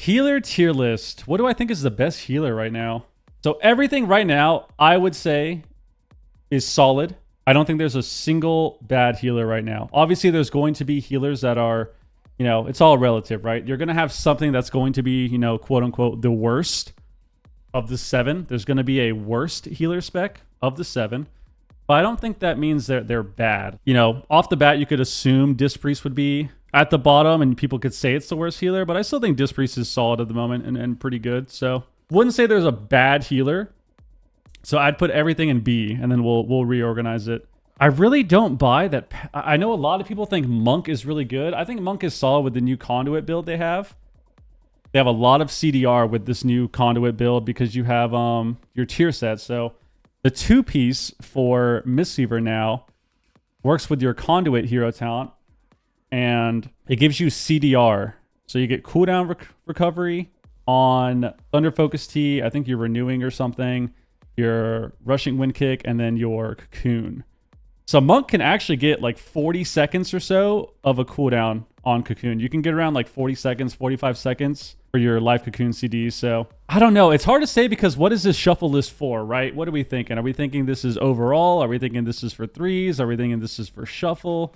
Healer tier list. What do I think is the best healer right now? So everything right now, I would say, is solid. I don't think there's a single bad healer right now. Obviously, there's going to be healers that are, it's all relative, right? You're going to have something that's going to be, quote unquote, the worst of the 7. There's going to be a worst healer spec of the 7. But I don't think that means that they're bad. Off the bat, you could assume Disc Priest would be at the bottom and people could say it's the worst healer, but I still think Disc Priest is solid at the moment and pretty good. So wouldn't say there's a bad healer. So I'd put everything in B and then we'll reorganize it. I really don't buy that. I know a lot of people think Monk is really good. I think Monk is solid with the new Conduit build they have. They have a lot of CDR with this new Conduit build because you have your tier set. So the 2-piece for Mistweaver now works with your Conduit hero talent, and it gives you CDR. So you get cooldown recovery on Thunder Focus Tea. I think you're renewing or something. Your Rushing Wind Kick, and then your Cocoon. So Monk can actually get like 40 seconds or so of a cooldown on Cocoon. You can get around like 40 seconds, 45 seconds for your live Cocoon CD. So I don't know. It's hard to say because what is this shuffle list for, right? What are we thinking? Are we thinking this is overall? Are we thinking this is for threes? Are we thinking this is for shuffle?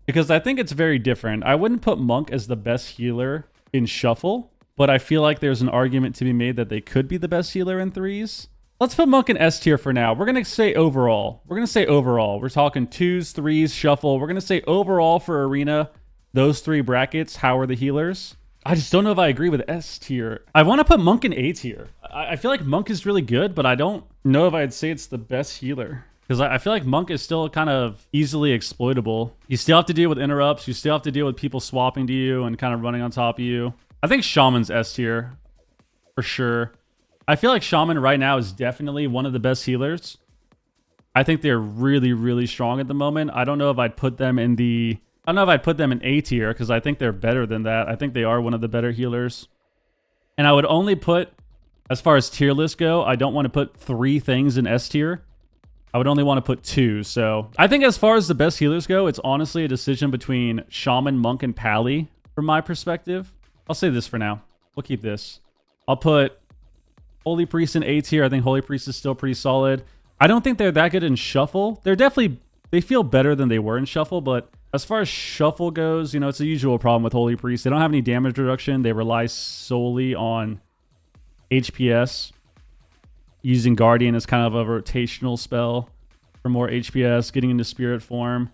Because I think it's very different. I wouldn't put Monk as the best healer in shuffle, but I feel like there's an argument to be made that they could be the best healer in threes. Let's put Monk in S tier for now. We're going to say overall. We're talking 2s, 3s, shuffle. We're going to say overall for Arena, those 3 brackets, how are the healers? I just don't know if I agree with S tier. I want to put Monk in A tier. I feel like Monk is really good, but I don't know if I'd say it's the best healer. Because I feel like Monk is still kind of easily exploitable. You still have to deal with interrupts. You still have to deal with people swapping to you and kind of running on top of you. I think Shaman's S tier for sure. I feel like Shaman right now is definitely one of the best healers. I think they're really, really strong at the moment. I don't know if I'd put them in A tier because I think they're better than that. I think they are one of the better healers. And I would only put, as far as tier lists go, I don't want to put 3 things in S tier. I would only want to put 2. So I think as far as the best healers go, it's honestly a decision between Shaman, Monk, and Pally from my perspective. I'll say this for now. We'll keep this. I'll put Holy Priest in A tier. I think Holy Priest is still pretty solid. I don't think they're that good in Shuffle. They feel better than they were in Shuffle, but as far as Shuffle goes, it's a usual problem with Holy Priest. They don't have any damage reduction. They rely solely on HPS. Using Guardian as kind of a rotational spell for more HPS, getting into Spirit form.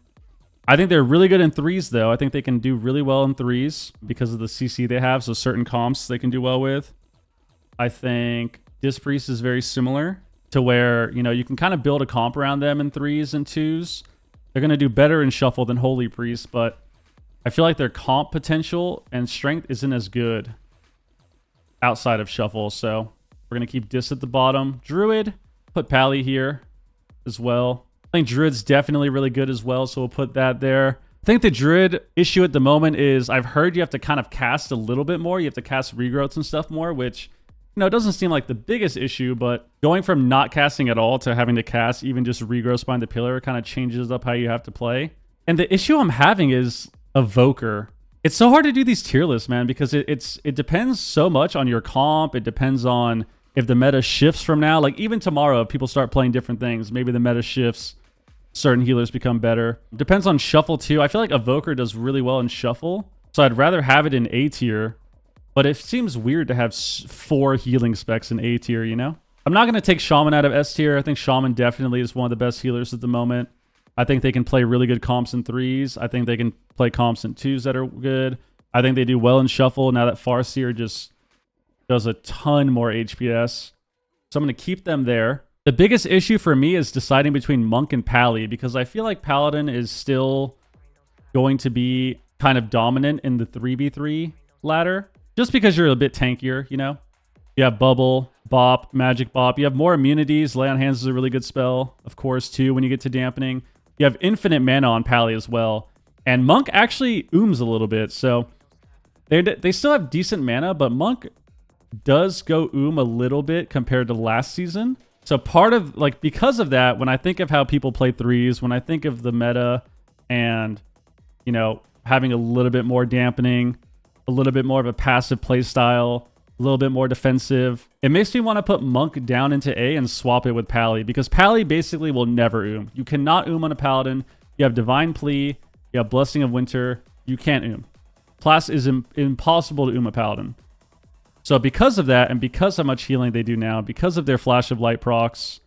I think they're really good in 3s, though. I think they can do really well in 3s because of the CC they have, so certain comps they can do well with. I think Disc Priest is very similar to where, you can kind of build a comp around them in 3s and 2s. They're going to do better in Shuffle than Holy Priest, but I feel like their comp potential and strength isn't as good outside of Shuffle, so we're going to keep Disc at the bottom. Druid, put Pally here as well. I think Druid's definitely really good as well, so we'll put that there. I think the Druid issue at the moment is I've heard you have to kind of cast a little bit more. You have to cast regrowths and stuff more, which, it doesn't seem like the biggest issue, but going from not casting at all to having to cast even just regrowths behind the pillar kind of changes up how you have to play. And the issue I'm having is Evoker. It's so hard to do these tier lists, man, because it depends so much on your comp. It depends on if the meta shifts from now. Like even tomorrow, if people start playing different things, maybe the meta shifts, certain healers become better. Depends on Shuffle too. I feel like Evoker does really well in Shuffle, so I'd rather have it in A tier. But it seems weird to have 4 healing specs in A tier, I'm not going to take Shaman out of S tier. I think Shaman definitely is one of the best healers at the moment. I think they can play really good comps in 3s. I think they can play comps in 2s that are good. I think they do well in Shuffle now that Farseer just does a ton more HPS. So I'm going to keep them there. The biggest issue for me is deciding between Monk and Pally because I feel like Paladin is still going to be kind of dominant in the 3v3 ladder. Just because you're a bit tankier, You have Bubble, Bop, Magic Bop. You have more immunities. Lay on Hands is a really good spell, of course, too, when you get to Dampening. You have infinite mana on Pally as well. And Monk actually ooms a little bit, so they still have decent mana, but Monk does go a little bit compared to last season. So part of, because of that, when I think of how people play 3s, when I think of the meta and, having a little bit more dampening, a little bit more of a passive play style, a little bit more defensive. It makes me want to put Monk down into A and swap it with Pally, because Pally basically will never You cannot on a Paladin. You have Divine Plea, you have Blessing of Winter. You can't Class is impossible to a Paladin. So because of that, and because how much healing they do now, because of their Flash of Light procs,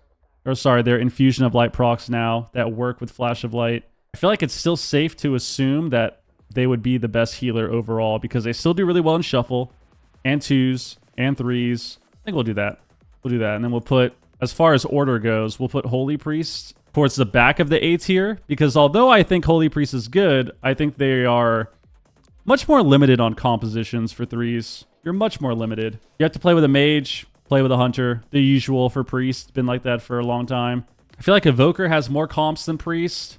or sorry, their Infusion of Light procs now that work with Flash of Light, I feel like it's still safe to assume that they would be the best healer overall, because they still do really well in Shuffle, and 2s, and 3s. I think we'll do that. We'll do that. And then we'll put, as far as order goes, we'll put Holy Priest towards the back of the A tier, because although I think Holy Priest is good, I think they are much more limited on compositions for 3s. You're much more limited. You have to play with a mage, play with a hunter. The usual for Priest. Been like that for a long time. I feel like Evoker has more comps than Priest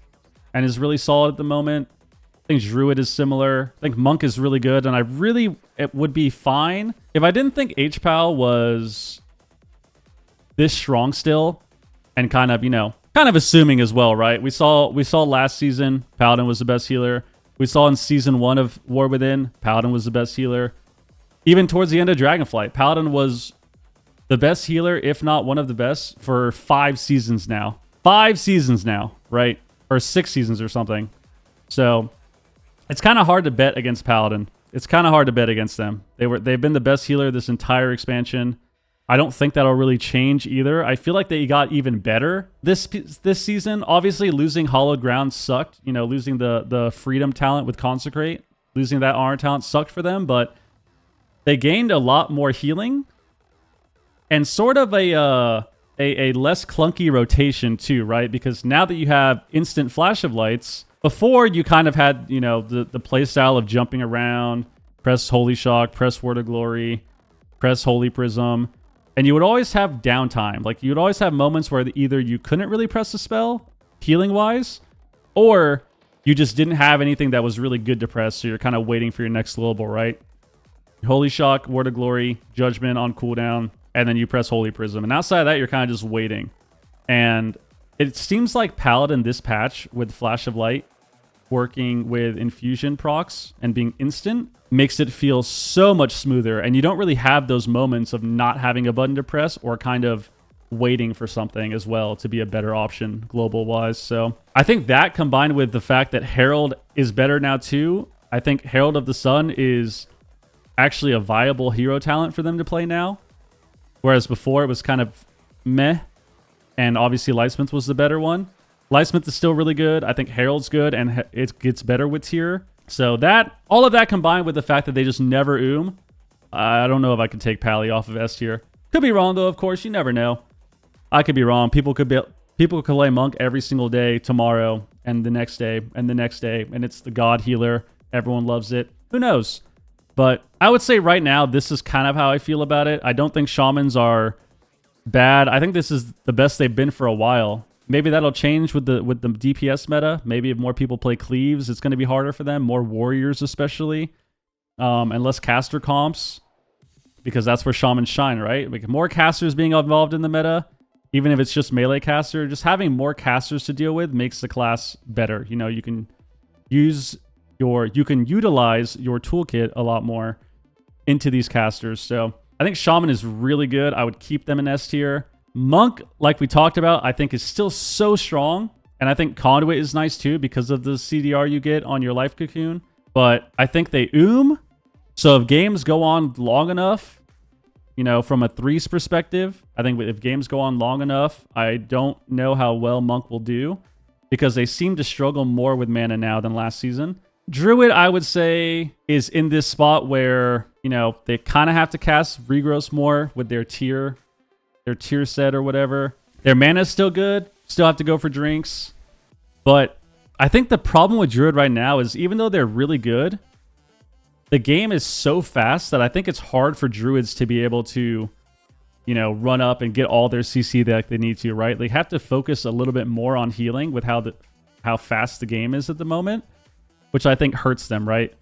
and is really solid at the moment. I think Druid is similar. I think Monk is really good, and it would be fine if I didn't think HPAL was this strong still, and kind of assuming as well, right? We saw last season Paladin was the best healer. We saw in season 1 of War Within, Paladin was the best healer. Even towards the end of Dragonflight, Paladin was the best healer, if not one of the best, for 5 seasons now. 5 seasons now, right? Or 6 seasons or something. So it's kind of hard to bet against Paladin. It's kind of hard to bet against them. They've been the best healer this entire expansion. I don't think that'll really change either. I feel like they got even better this season. Obviously, losing Hallowed Ground sucked. Losing the Freedom talent with Consecrate, losing that Honor talent sucked for them, but they gained a lot more healing and sort of a less clunky rotation too, right? Because now that you have instant Flash of Lights, before you kind of had, the play style of jumping around, press Holy Shock, press Word of Glory, press Holy Prism, and you would always have downtime. Like, you would always have moments where either you couldn't really press a spell, healing-wise, or you just didn't have anything that was really good to press, so you're kind of waiting for your next global, right? Holy Shock, Word of Glory, Judgment on cooldown, and then you press Holy Prism. And outside of that, you're kind of just waiting. And it seems like Paladin this patch with Flash of Light working with Infusion procs and being instant makes it feel so much smoother. And you don't really have those moments of not having a button to press or kind of waiting for something as well to be a better option global-wise. So I think that, combined with the fact that Herald is better now too, I think Herald of the Sun is actually a viable hero talent for them to play now. Whereas before it was kind of meh. And obviously Lightsmith was the better one. Lightsmith is still really good. I think Herald's good, and it gets better with tier. So all of that combined with the fact that they just never I don't know if I could take Pally off of S tier. Could be wrong though, of course. You never know. I could be wrong. People could play Monk every single day, tomorrow, and the next day, and the next day, and it's the God healer. Everyone loves it. Who knows? But I would say right now, this is kind of how I feel about it. I don't think Shamans are bad. I think this is the best they've been for a while. Maybe that'll change with the DPS meta. Maybe if more people play Cleaves, it's going to be harder for them. More Warriors especially. And less caster comps. Because that's where Shamans shine, right? Like, more casters being involved in the meta. Even if it's just melee caster. Just having more casters to deal with makes the class better. You can utilize your toolkit a lot more into these casters. So I think Shaman is really good. I would keep them in S tier. Monk, like we talked about, I think is still so strong. And I think Conduit is nice too because of the CDR you get on your Life Cocoon. But I think they So if games go on long enough, from a 3's perspective, I think if games go on long enough, I don't know how well Monk will do because they seem to struggle more with mana now than last season. Druid, I would say, is in this spot where, they kind of have to cast Regrowth more with their tier set or whatever. Their mana is still good. Still have to go for drinks. But I think the problem with Druid right now is even though they're really good, the game is so fast that I think it's hard for Druids to be able to, run up and get all their CC that they need to, right? They have to focus a little bit more on healing with how fast the game is at the moment, which I think hurts them, right?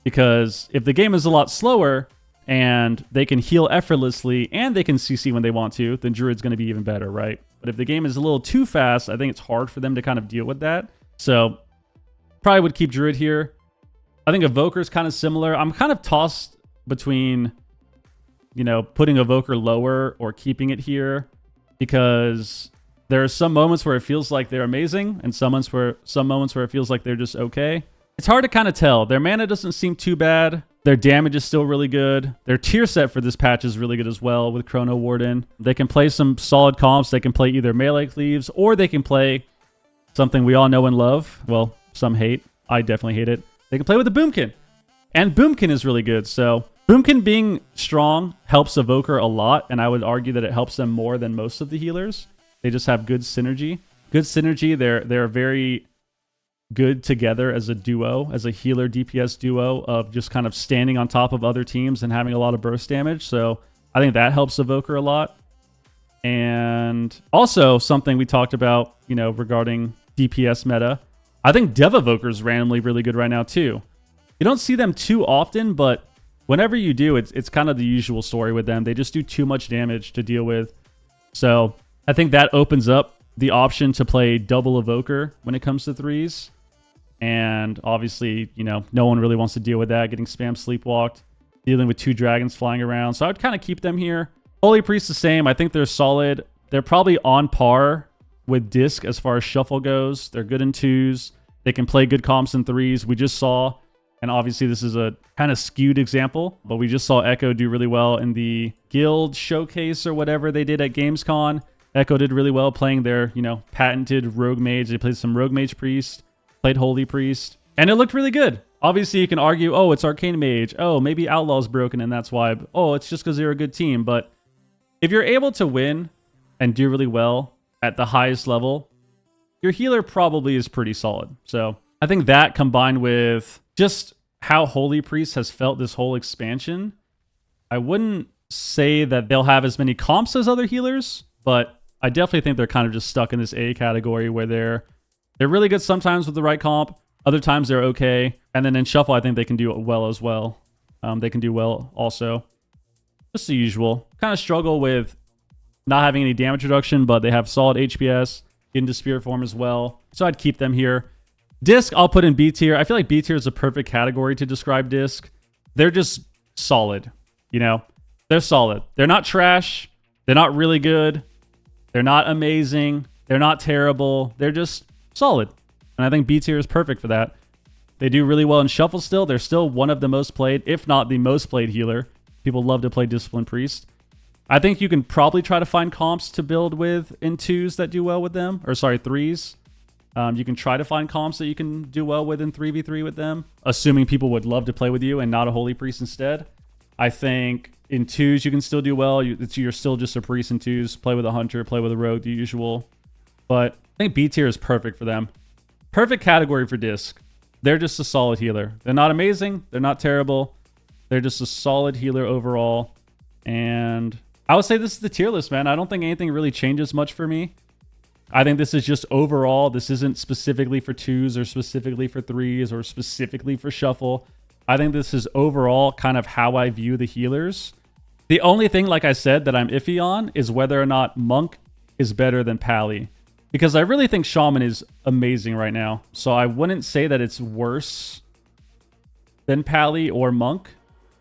Because if the game is a lot slower and they can heal effortlessly and they can CC when they want to, then Druid's going to be even better, right? But if the game is a little too fast, I think it's hard for them to kind of deal with that. So probably would keep Druid here. I think Evoker is kind of similar. I'm kind of tossed between, you know, putting Evoker lower or keeping it here, because there are some moments where it feels like they're amazing and some moments where it feels like they're just okay. It's hard to kind of tell. Their mana doesn't seem too bad. Their damage is still really good. Their tier set for this patch is really good as well with Chrono Warden. They can play some solid comps. They can play either melee cleaves, or they can play something we all know and love. Well, some hate. I definitely hate it. They can play with the Boomkin. And Boomkin is really good. So Boomkin being strong helps Evoker a lot, and I would argue that it helps them more than most of the healers. They just have good synergy. Good synergy. They're very good together as a duo, as a healer DPS duo of just kind of standing on top of other teams and having a lot of burst damage. So I think that helps Evoker a lot. And also something we talked about, you know, regarding DPS meta, I think Dev Evoker is randomly really good right now too. You don't see them too often, but whenever you do, it's kind of the usual story with them. They just do too much damage to deal with. So I think that opens up the option to play double Evoker when it comes to threes. And obviously, you know, no one really wants to deal with that, getting spam sleepwalked, dealing with 2 dragons flying around. So I would kind of keep them here. Holy Priest the same. I think they're solid. They're probably on par with Disc as far as shuffle goes. They're good in 2s. They can play good comps in 3s. We just saw, and obviously this is a kind of skewed example, but we just saw Echo do really well in the guild showcase or whatever they did at Gamescom. Echo did really well playing their, you know, patented Rogue Mage. They played some Rogue Mage Priest, played Holy Priest, and it looked really good. Obviously, you can argue, oh, it's Arcane Mage. Oh, maybe Outlaw's broken and that's why. Oh, it's just because they're a good team. But if you're able to win and do really well at the highest level, your healer probably is pretty solid. So I think that combined with just how Holy Priest has felt this whole expansion, I wouldn't say that they'll have as many comps as other healers, but I definitely think they're kind of just stuck in this A category where they're really good sometimes with the right comp. Other times they're okay. And then in Shuffle, I think they can do well as well. They can do well also. Just the usual. Kind of struggle with not having any damage reduction, but they have solid HPS, get into Spirit Form as well. So I'd keep them here. Disc, I'll put in B tier. I feel like B tier is a perfect category to describe Disc. They're just solid, you know? They're solid. They're not trash. They're not really good. They're not amazing. They're not terrible. They're just solid. And I think B tier is perfect for that. They do really well in Shuffle still. They're still one of the most played, if not the most played healer. People love to play Discipline Priest. I think you can probably try to find comps to build with in 2s that do well with them. Or sorry, 3s. You can try to find comps that you can do well with in 3v3 with them, assuming people would love to play with you and not a Holy Priest instead. I think in 2s you can still do well. You're still just a Priest in 2s. Play with a Hunter, play with a Rogue, the usual. But I think B tier is perfect for them. Perfect category for Disc. They're just a solid healer. They're not amazing. They're not terrible. They're just a solid healer overall. And I would say this is the tier list, man. I don't think anything really changes much for me. I think this is just overall. This isn't specifically for 2s or specifically for 3s or specifically for Shuffle. I think this is overall kind of how I view the healers. The only thing, like I said, that I'm iffy on is whether or not Monk is better than Pally. Because I really think Shaman is amazing right now. So I wouldn't say that it's worse than Pally or Monk.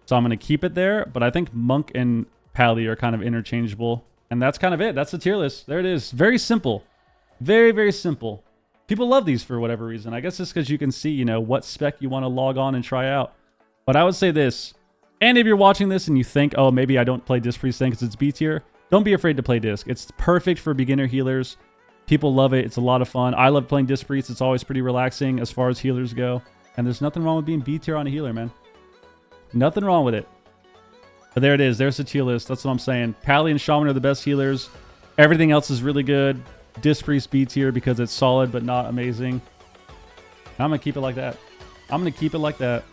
So I'm going to keep it there. But I think Monk and Pally are kind of interchangeable. And that's kind of it. That's the tier list. There it is. Very simple. Very, very simple. People love these for whatever reason. I guess it's because you can see, you know, what spec you want to log on and try out. But I would say this. And if you're watching this and you think, oh, maybe I don't play Disc Priest then because it's B tier, don't be afraid to play Disc. It's perfect for beginner healers. People love it. It's a lot of fun. I love playing Disc Priest. It's always pretty relaxing as far as healers go. And there's nothing wrong with being B tier on a healer, man. Nothing wrong with it. But there it is. There's the tier list. That's what I'm saying. Pally and Shaman are the best healers. Everything else is really good. Disc Priest B tier because it's solid but not amazing. I'm going to keep it like that. I'm going to keep it like that.